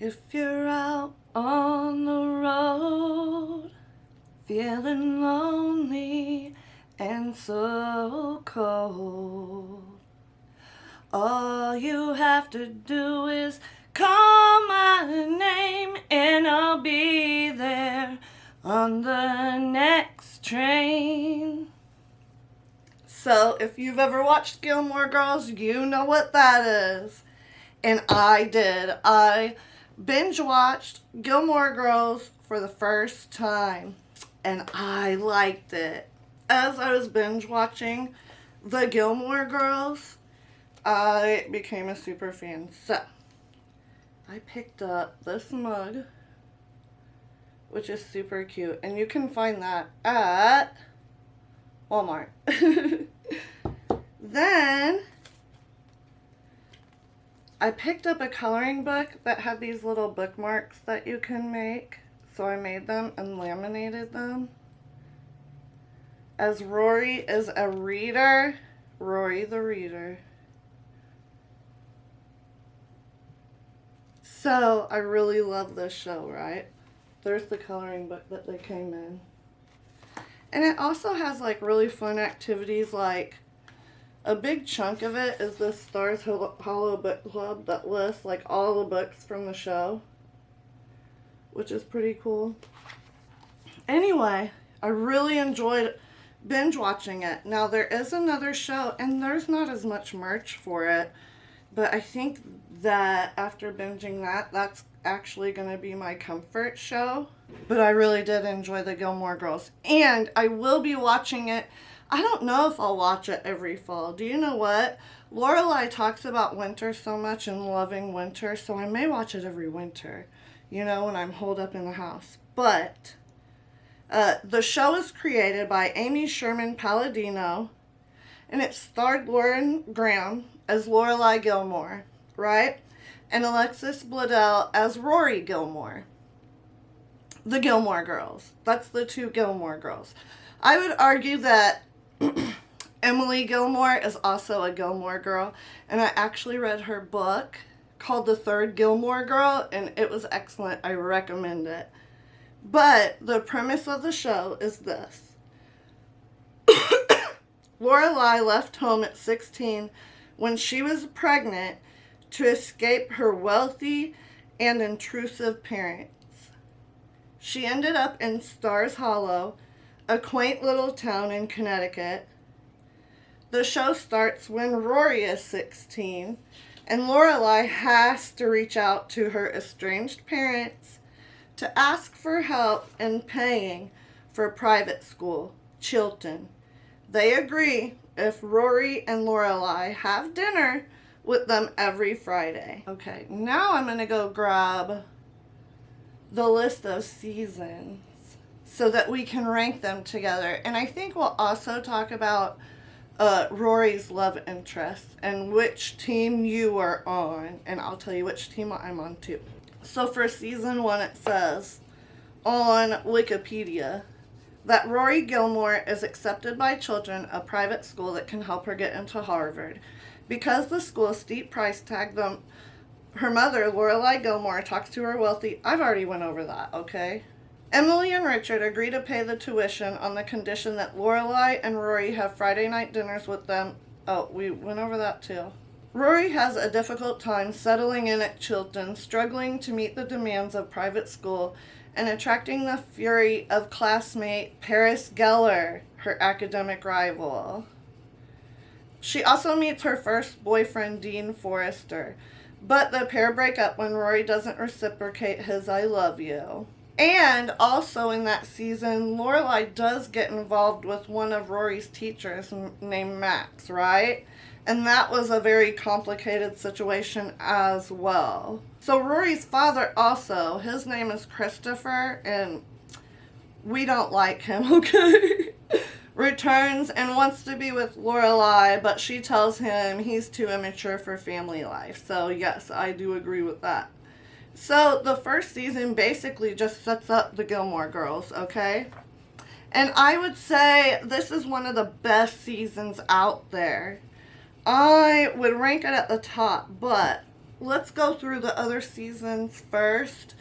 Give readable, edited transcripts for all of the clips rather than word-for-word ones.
If you're out on the road, feeling lonely and so cold, all you have to do is call my name and I'll be there on the next train. So if you've ever watched Gilmore Girls, you know what that is. And I did. I binge watched Gilmore Girls for the first time, and I liked it. As I was binge watching the Gilmore Girls, I became a super fan. So I picked up this mug, which is super cute, and you can find that at Walmart. Then I picked up a coloring book that had these little bookmarks that you can make. So I made them and laminated them. As Rory is a reader, Rory the reader. So I really love this show, right? There's the coloring book that they came in. And it also has like really fun activities, like a big chunk of it is the Stars Hollow Book Club that lists like all the books from the show, which is pretty cool. Anyway, I really enjoyed binge watching it. Now there is another show and there's not as much merch for it, but I think that after binging that, that's actually going to be my comfort show. But I really did enjoy the Gilmore Girls, and I will be watching it. I don't know if I'll watch it every fall. Do you know what? Lorelai talks about winter so much and loving winter, so I may watch it every winter, you know, when I'm holed up in the house. But the show is created by Amy Sherman Palladino, and it starred Lauren Graham as Lorelai Gilmore, right? And Alexis Bledel as Rory Gilmore. The Gilmore Girls. That's the two Gilmore Girls. I would argue that Emily Gilmore is also a Gilmore Girl, and I actually read her book called The Third Gilmore Girl, and it was excellent. I recommend it. But the premise of the show is this. Lorelai left home at 16 when she was pregnant to escape her wealthy and intrusive parents. She ended up in Stars Hollow, a quaint little town in Connecticut. The show starts when Rory is 16, and Lorelai has to reach out to her estranged parents to ask for help in paying for private school, Chilton. They agree if Rory and Lorelai have dinner with them every Friday. Okay, now I'm going to go grab the list of seasons so that we can rank them together. And I think we'll also talk about Rory's love interest and which team you are on. And I'll tell you which team I'm on too. So for season 1, it says on Wikipedia that Rory Gilmore is accepted by Chilton, a private school that can help her get into Harvard. Because the school's steep price tag, her mother, Lorelai Gilmore, talks to her wealthy... I've already went over that, okay? Emily and Richard agree to pay the tuition on the condition that Lorelai and Rory have Friday night dinners with them. Oh, we went over that too. Rory has a difficult time settling in at Chilton, struggling to meet the demands of private school and attracting the fury of classmate Paris Geller, her academic rival. She also meets her first boyfriend, Dean Forrester, but the pair break up when Rory doesn't reciprocate his I love you. And also in that season, Lorelai does get involved with one of Rory's teachers named Max, right? And that was a very complicated situation as well. So Rory's father also, his name is Christopher, and we don't like him, okay? Returns and wants to be with Lorelai, but she tells him he's too immature for family life. So yes, I do agree with that. So the first season basically just sets up the Gilmore Girls, okay? And I would say this is one of the best seasons out there. I would rank it at the top, but let's go through the other seasons first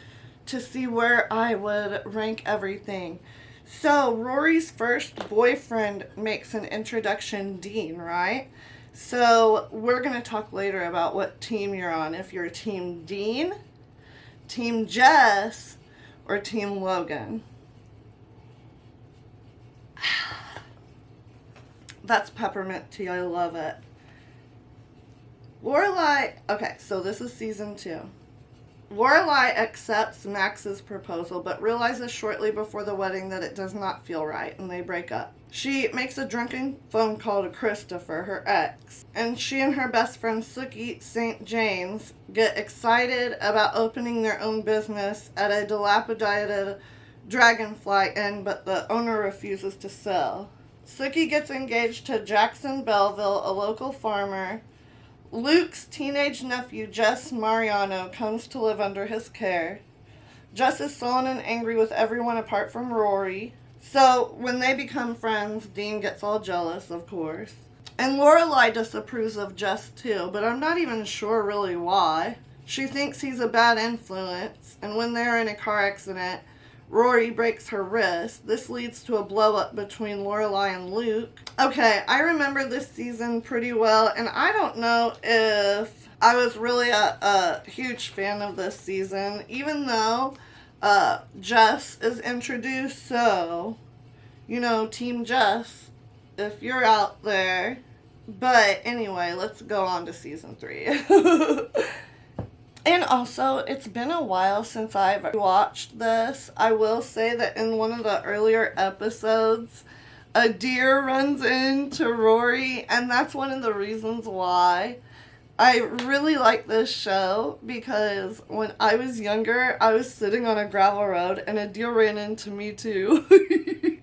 to see where I would rank everything. So, Rory's first boyfriend makes an introduction, Dean, right? So, we're going to talk later about what team you're on. If you're Team Dean, Team Jess, or Team Logan. That's peppermint tea. I love it. Lorelai, okay, so this is season 2. Lorelai accepts Max's proposal, but realizes shortly before the wedding that it does not feel right, and they break up. She makes a drunken phone call to Christopher, her ex, and she and her best friend Sookie St. James get excited about opening their own business at a dilapidated Dragonfly Inn, but the owner refuses to sell. Sookie gets engaged to Jackson Belleville, a local farmer. Luke's teenage nephew, Jess Mariano, comes to live under his care. Jess is sullen and angry with everyone apart from Rory. So, when they become friends, Dean gets all jealous, of course. And Lorelai disapproves of Jess too, but I'm not even sure really why. She thinks he's a bad influence, and when they're in a car accident, Rory breaks her wrist. This leads to a blow-up between Lorelai and Luke. Okay, I remember this season pretty well, and I don't know if I was really a huge fan of this season, even though Jess is introduced. So, you know, Team Jess, if you're out there. But anyway, let's go on to season 3. And also, it's been a while since I've watched this. I will say that in one of the earlier episodes, a deer runs into Rory, and that's one of the reasons why I really like this show, because when I was younger, I was sitting on a gravel road, and a deer ran into me too.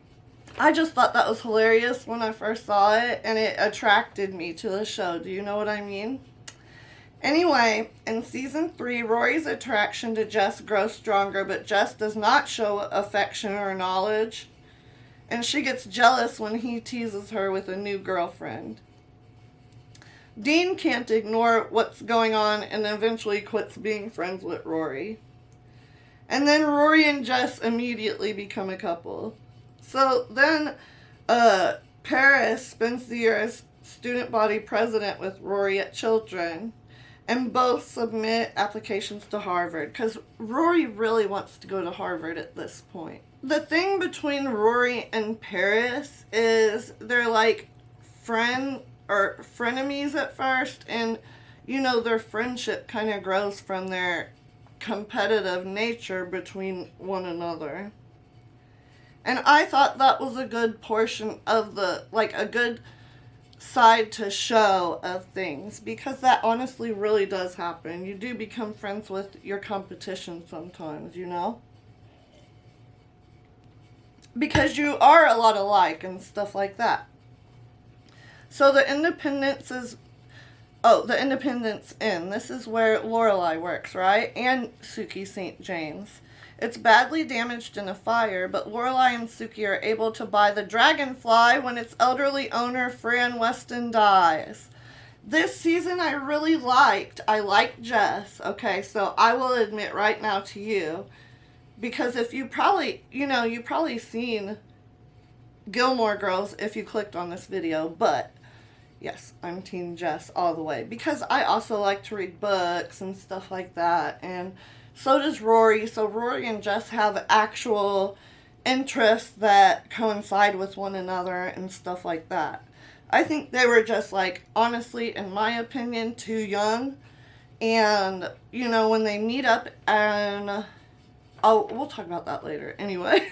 I just thought that was hilarious when I first saw it, and it attracted me to the show. Do you know what I mean? Anyway, in season 3, Rory's attraction to Jess grows stronger, but Jess does not show affection or knowledge, and she gets jealous when he teases her with a new girlfriend. Dean can't ignore what's going on and eventually quits being friends with Rory. And then Rory and Jess immediately become a couple. So then Paris spends the year as student body president with Rory at Children. And both submit applications to Harvard, because Rory really wants to go to Harvard at this point. The thing between Rory and Paris is they're like frenemies at first, and you know, their friendship kind of grows from their competitive nature between one another. And I thought that was a good portion of a good side to show of things, because that honestly really does happen. You do become friends with your competition sometimes, you know, because you are a lot alike and stuff like that. So the Independence Inn, this is where Lorelai works, right? And Sookie St. James. It's badly damaged in a fire, but Lorelai and Sookie are able to buy the Dragonfly when its elderly owner, Fran Weston, dies. This season I really liked. I liked Jess. Okay, so I will admit right now to you, because if you probably, you probably seen Gilmore Girls if you clicked on this video, but yes, I'm Team Jess all the way, because I also like to read books and stuff like that, and so does Rory. So Rory and Jess have actual interests that coincide with one another and stuff like that. I think they were just, like, honestly, in my opinion, too young. And, you know, when they meet up and... we'll talk about that later. Anyway.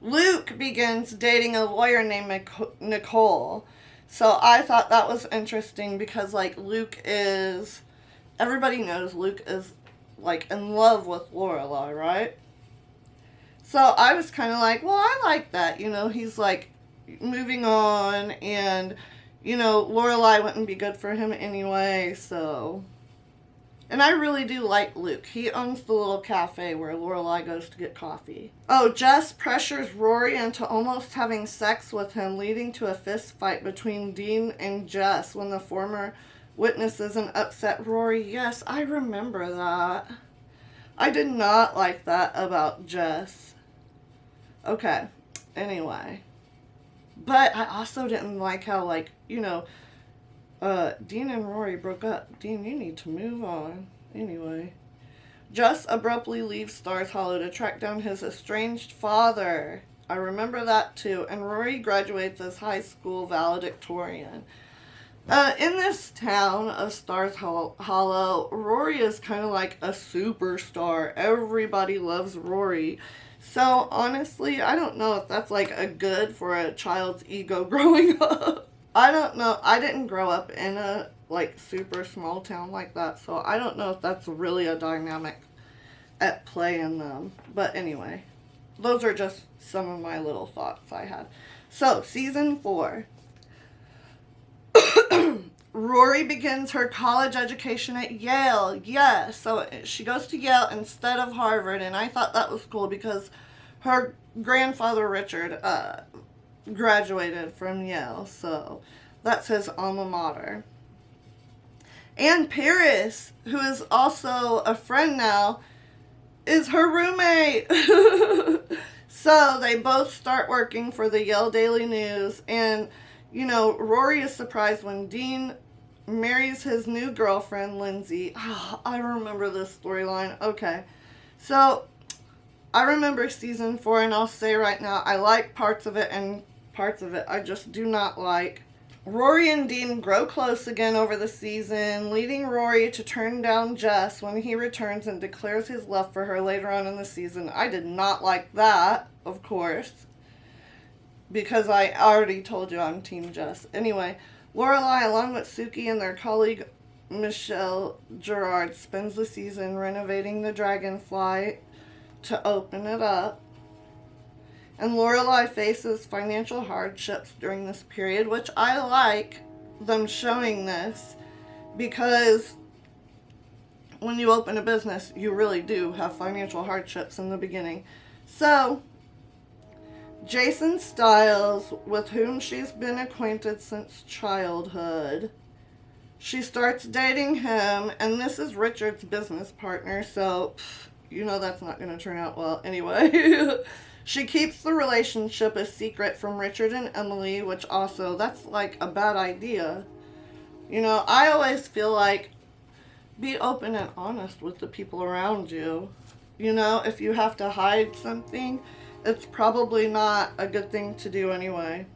Luke begins dating a lawyer named Nicole. So I thought that was interesting because, like, Luke is... Everybody knows Luke is, like, in love with Lorelai, right? So I was kind of like, well, I like that. You know, he's, like, moving on, and, you know, Lorelai wouldn't be good for him anyway, so... And I really do like Luke. He owns the little cafe where Lorelai goes to get coffee. Oh, Jess pressures Rory into almost having sex with him, leading to a fist fight between Dean and Jess when the former witnesses and upset Rory. Yes, I remember that. I did not like that about Jess. Okay, anyway. But I also didn't like how, like, you know, Dean and Rory broke up. Dean, you need to move on. Anyway. Jess abruptly leaves Stars Hollow to track down his estranged father. I remember that too. And Rory graduates as high school valedictorian. In this town of Stars Hollow, Rory is kind of like a superstar. Everybody loves Rory. So, honestly, I don't know if that's like a good for a child's ego growing up. I don't know. I didn't grow up in a like super small town like that, so I don't know if that's really a dynamic at play in them. But anyway, those are just some of my little thoughts I had. So, season 4. Rory begins her college education at Yale. Yes, so she goes to Yale instead of Harvard, and I thought that was cool because her grandfather Richard graduated from Yale, so that's his alma mater. And Paris, who is also a friend now, is her roommate. So they both start working for the Yale Daily News, and you know, Rory is surprised when Dean marries his new girlfriend, Lindsay. Oh, I remember this storyline. Okay. So, I remember season 4, and I'll say right now, I like parts of it, and parts of it I just do not like. Rory and Dean grow close again over the season, leading Rory to turn down Jess when he returns and declares his love for her later on in the season. I did not like that, of course, because I already told you I'm Team Jess. Anyway, Lorelai, along with Sookie and their colleague Michelle Gerard, spends the season renovating the Dragonfly to open it up. And Lorelai faces financial hardships during this period, which I like them showing this, because when you open a business, you really do have financial hardships in the beginning. So, Jason Stiles, with whom she's been acquainted since childhood, she starts dating him, and this is Richard's business partner, so you know that's not going to turn out well anyway. She keeps the relationship a secret from Richard and Emily, which also, that's like a bad idea. You know, I always feel like, be open and honest with the people around you. You know, if you have to hide something, it's probably not a good thing to do anyway.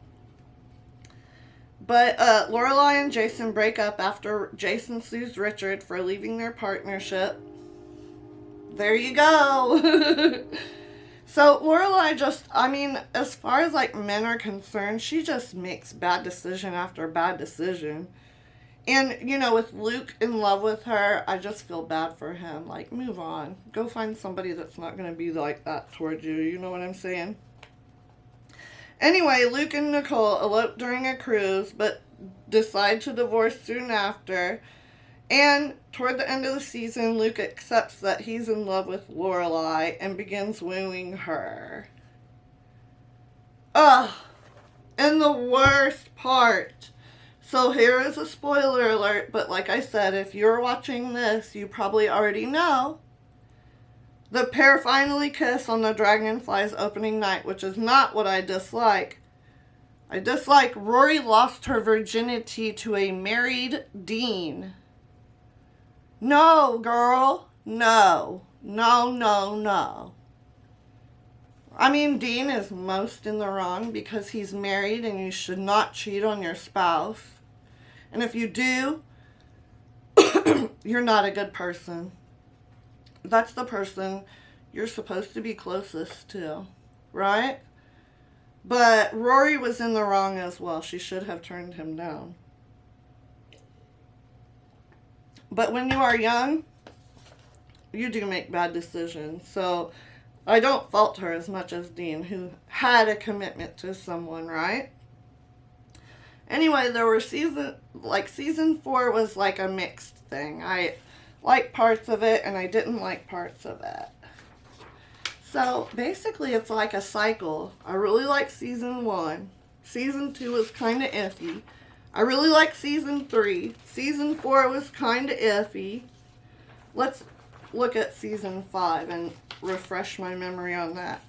But Lorelai and Jason break up after Jason sues Richard for leaving their partnership. There you go. So Lorelai just, I mean, as far as like men are concerned, she just makes bad decision after bad decision. And, you know, with Luke in love with her, I just feel bad for him. Like, move on. Go find somebody that's not going to be like that towards you. You know what I'm saying? Anyway, Luke and Nicole elope during a cruise, but decide to divorce soon after. And toward the end of the season, Luke accepts that he's in love with Lorelai and begins wooing her. Ugh. And the worst part. So here is a spoiler alert, but like I said, if you're watching this, you probably already know. The pair finally kiss on the Dragonfly's opening night, which is not what I dislike. I dislike Rory lost her virginity to a married Dean. No, girl. No. No, no, no. I mean, Dean is most in the wrong because he's married and you should not cheat on your spouse. And if you do, you're not a good person. That's the person you're supposed to be closest to, right? But Rory was in the wrong as well. She should have turned him down. But when you are young, you do make bad decisions. So I don't fault her as much as Dean, who had a commitment to someone, right? Anyway, there were season 4 was like a mixed thing. I liked parts of it and I didn't like parts of it. So basically it's like a cycle. I really like season 1. Season 2 was kind of iffy. I really like season 3. Season 4 was kind of iffy. Let's look at season 5 and refresh my memory on that.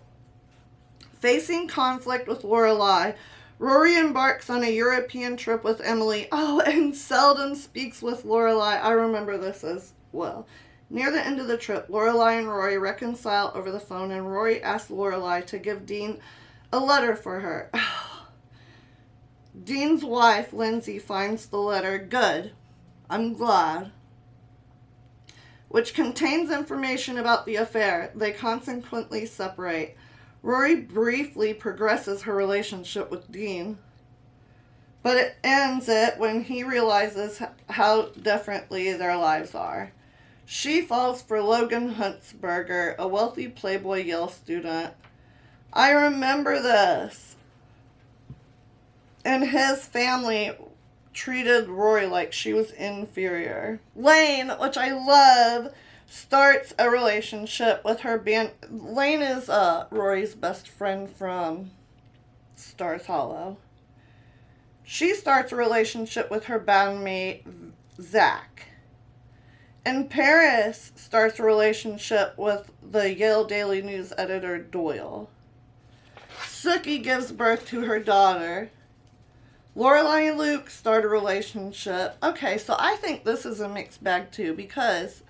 Facing conflict with Lorelai, Rory embarks on a European trip with Emily. Oh, and seldom speaks with Lorelai. I remember this as well. Near the end of the trip, Lorelai and Rory reconcile over the phone, and Rory asks Lorelai to give Dean a letter for her. Dean's wife, Lindsay, finds the letter. Good. I'm glad. Which contains information about the affair. They consequently separate. Rory briefly progresses her relationship with Dean, but it ends when he realizes how differently their lives are. She falls for Logan Huntsberger, a wealthy Playboy Yale student. I remember this. And his family treated Rory like she was inferior. Lane, which I love, starts a relationship with her band. Lane is Rory's best friend from Stars Hollow. She starts a relationship with her bandmate, Zach. And Paris starts a relationship with the Yale Daily News editor, Doyle. Sookie gives birth to her daughter. Lorelai and Luke start a relationship. Okay, so I think this is a mixed bag too, because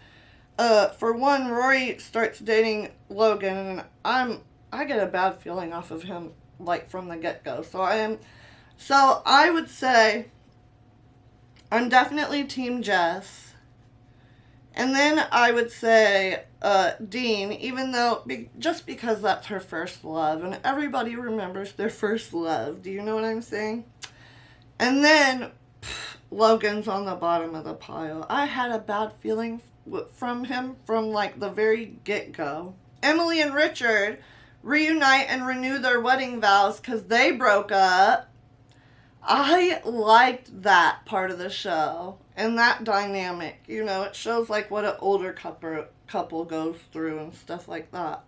for one, Rory starts dating Logan, and I get a bad feeling off of him, like, from the get-go. So I would say I'm definitely Team Jess. And then I would say Dean, even though, just because that's her first love, and everybody remembers their first love. Do you know what I'm saying? And then Logan's on the bottom of the pile. I had a bad feeling from him from, like, the very get-go. Emily and Richard reunite and renew their wedding vows because they broke up. I liked that part of the show and that dynamic. You know, it shows, like, what an older couple goes through and stuff like that.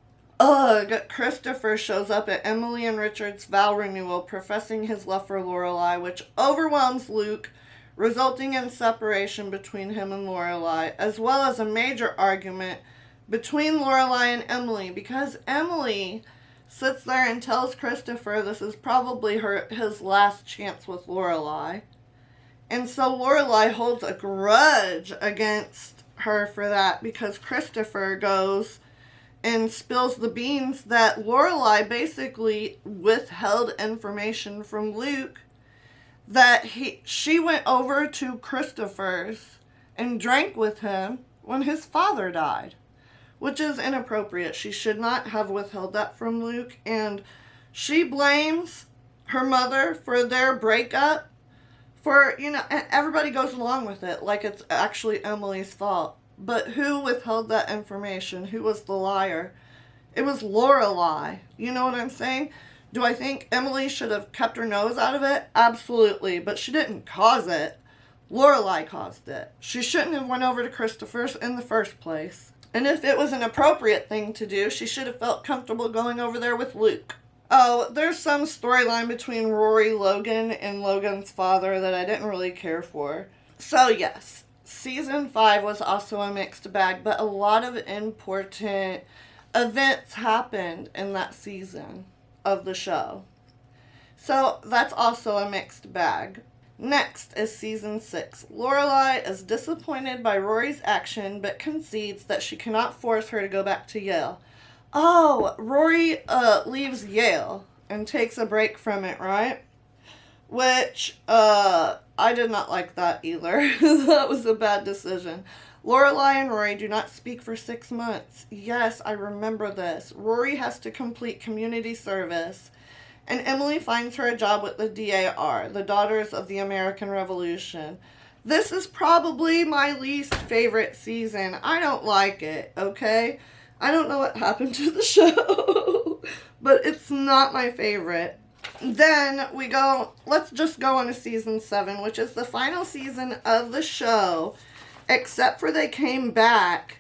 Christopher shows up at Emily and Richard's vow renewal, professing his love for Lorelai, which overwhelms Luke, resulting in separation between him and Lorelai, as well as a major argument between Lorelai and Emily, because Emily sits there and tells Christopher this is probably his last chance with Lorelai. And so Lorelai holds a grudge against her for that, because Christopher goes and spills the beans that Lorelai basically withheld information from Luke, that she went over to Christopher's and drank with him when his father died, which is inappropriate. She should not have withheld that from Luke, and she blames her mother for their breakup, for, you know, and everybody goes along with it like it's actually Emily's fault. But who withheld that information? Who was the liar? It was Lorelai. You know what I'm saying? Do I think Emily should have kept her nose out of it? Absolutely. But she didn't cause it. Lorelai caused it. She shouldn't have went over to Christopher's in the first place. And if it was an appropriate thing to do, she should have felt comfortable going over there with Luke. Oh, there's some storyline between Rory, Logan, and Logan's father that I didn't really care for. So yes. Season 5 was also a mixed bag, but a lot of important events happened in that season of the show. So that's also a mixed bag. Next is season 6. Lorelai is disappointed by Rory's action, but concedes that she cannot force her to go back to Yale. Oh, Rory leaves Yale and takes a break from it, right? Which, I did not like that either. That was a bad decision. Lorelai and Rory do not speak for 6 months. Yes, I remember this. Rory has to complete community service, and Emily finds her a job with the DAR, the Daughters of the American Revolution. This is probably my least favorite season. I don't like it, okay? I don't know what happened to the show, but it's not my favorite. Then let's just go on to season 7, which is the final season of the show, except for they came back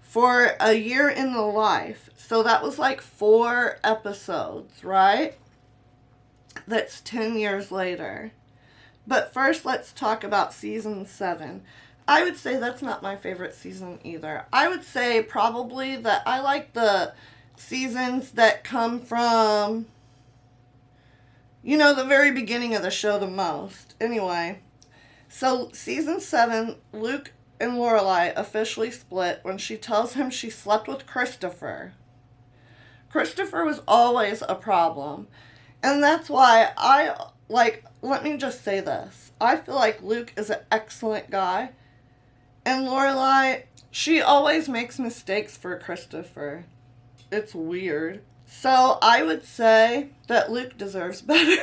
for a year in the life. So that was like 4 episodes, right? That's 10 years later. But first, let's talk about season 7. I would say that's not my favorite season either. I would say probably that I like the seasons that come from, the very beginning of the show the most. Anyway, so season 7, Luke and Lorelai officially split when she tells him she slept with Christopher. Christopher was always a problem. And that's why let me just say this. I feel like Luke is an excellent guy. And Lorelai, she always makes mistakes for Christopher. It's weird. So I would say that Luke deserves better.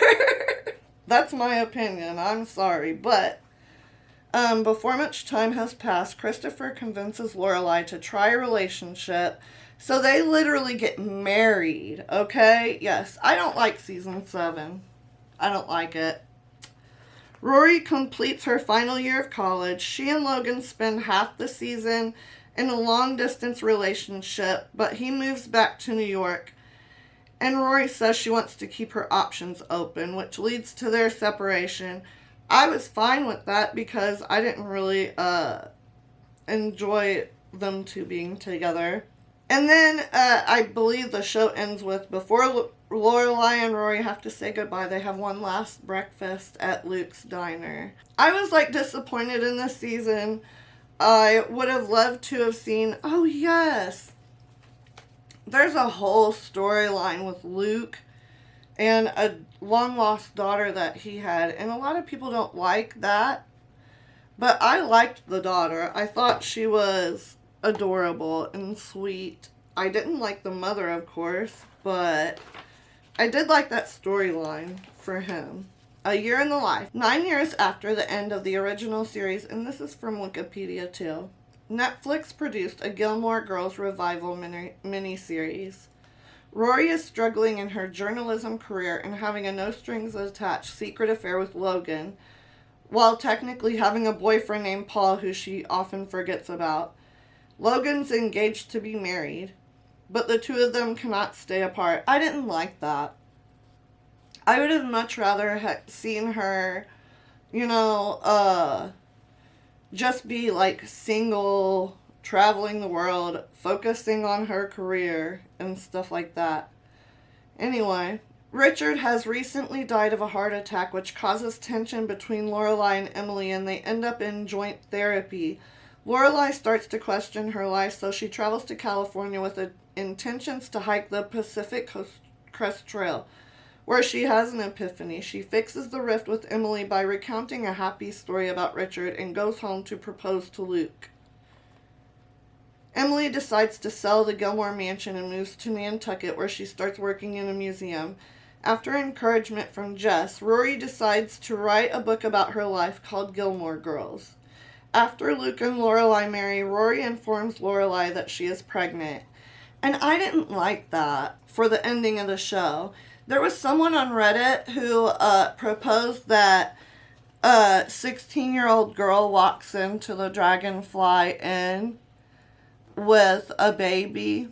That's my opinion. I'm sorry. But before much time has passed, Christopher convinces Lorelai to try a relationship. So they literally get married, okay? Yes, I don't like season 7. I don't like it. Rory completes her final year of college. She and Logan spend half the season in a long-distance relationship, but he moves back to New York. And Rory says she wants to keep her options open, which leads to their separation. I was fine with that because I didn't really enjoy them two being together. And then I believe the show ends with, before Lorelai and Rory have to say goodbye, they have one last breakfast at Luke's diner. I was disappointed in this season. I would have loved to have seen, oh yes, there's a whole storyline with Luke and a long lost daughter that he had. And a lot of people don't like that. But I liked the daughter. I thought she was adorable and sweet. I didn't like the mother, of course, but I did like that storyline for him. A year in the life. 9 years after the end of the original series, and this is from Wikipedia too, Netflix produced a Gilmore Girls revival miniseries. Rory is struggling in her journalism career and having a no-strings-attached secret affair with Logan, while technically having a boyfriend named Paul who she often forgets about. Logan's engaged to be married, but the two of them cannot stay apart. I didn't like that. I would have much rather seen her, just be single, traveling the world, focusing on her career and stuff like that. Anyway, Richard has recently died of a heart attack, which causes tension between Lorelai and Emily, and they end up in joint therapy. Lorelai starts to question her life, so she travels to California with intentions to hike the Pacific Crest Trail, where she has an epiphany. She fixes the rift with Emily by recounting a happy story about Richard and goes home to propose to Luke. Emily decides to sell the Gilmore mansion and moves to Nantucket, where she starts working in a museum. After encouragement from Jess, Rory decides to write a book about her life called Gilmore Girls. After Luke and Lorelai marry, Rory informs Lorelai that she is pregnant. And I didn't like that for the ending of the show. There was someone on Reddit who proposed that a 16-year-old girl walks into the Dragonfly Inn with a baby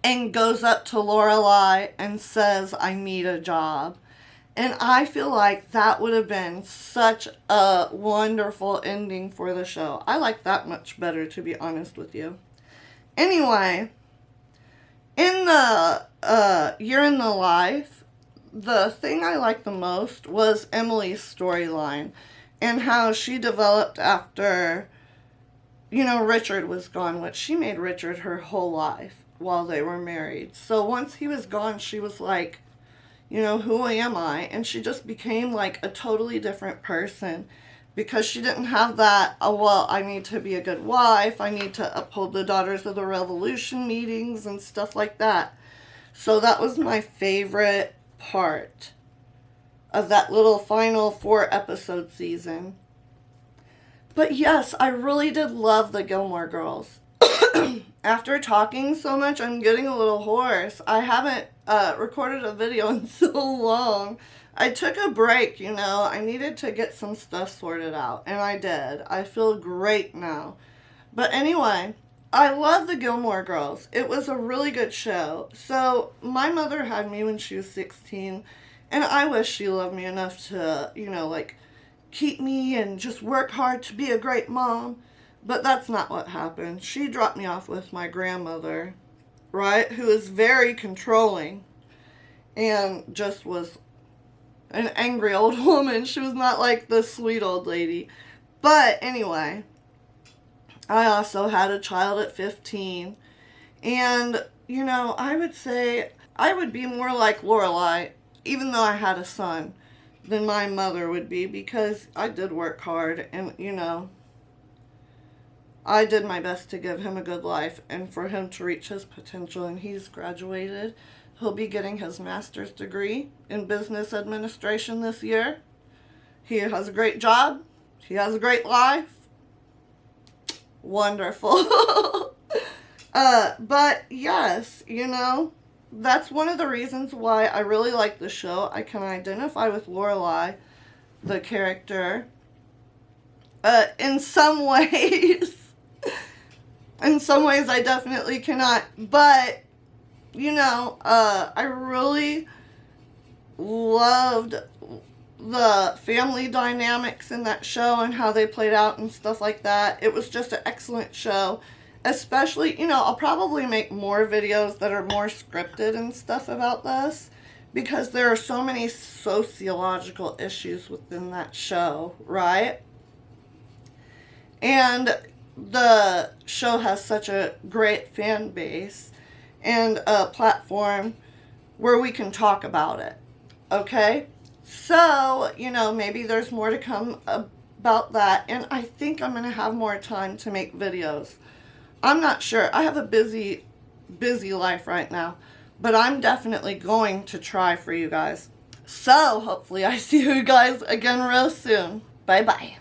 and goes up to Lorelai and says, "I need a job." And I feel like that would have been such a wonderful ending for the show. I like that much better, to be honest with you. Anyway, in the year in the life, the thing I liked the most was Emily's storyline and how she developed after, Richard was gone, which she made Richard her whole life while they were married. So once he was gone, she was like, who am I? And she just became a totally different person because she didn't have that, I need to be a good wife, I need to uphold the Daughters of the Revolution meetings and stuff like that. So that was my favorite part of that little final 4-episode season. But yes, I really did love the Gilmore Girls. After talking so much, I'm getting a little hoarse. I haven't recorded a video in so long. I took a break, I needed to get some stuff sorted out, and I did. I feel great now. But anyway, I love the Gilmore Girls. It was a really good show. So, my mother had me when she was 16, And I wish she loved me enough to, like, keep me and just work hard to be a great mom. But that's not what happened. She dropped me off with my grandmother, right? Who is very controlling and just was an angry old woman. She was not like the sweet old lady. But anyway, I also had a child at 15. And, I would say I would be more like Lorelai, even though I had a son, than my mother would be, because I did work hard and, I did my best to give him a good life and for him to reach his potential. And he's graduated. He'll be getting his master's degree in business administration this year. He has a great job. He has a great life. Wonderful. But yes, that's one of the reasons why I really like the show. I can identify with Lorelai, the character, in some ways. In some ways I definitely cannot. But, I really loved the family dynamics in that show and how they played out and stuff like that. It was just an excellent show. Especially, I'll probably make more videos that are more scripted and stuff about this, because there are so many sociological issues within that show, right? And the show has such a great fan base and a platform where we can talk about it, okay? So, maybe there's more to come about that, and I think I'm going to have more time to make videos. I'm not sure. I have a busy life right now, but I'm definitely going to try for you guys. So, hopefully I see you guys again real soon. Bye-bye.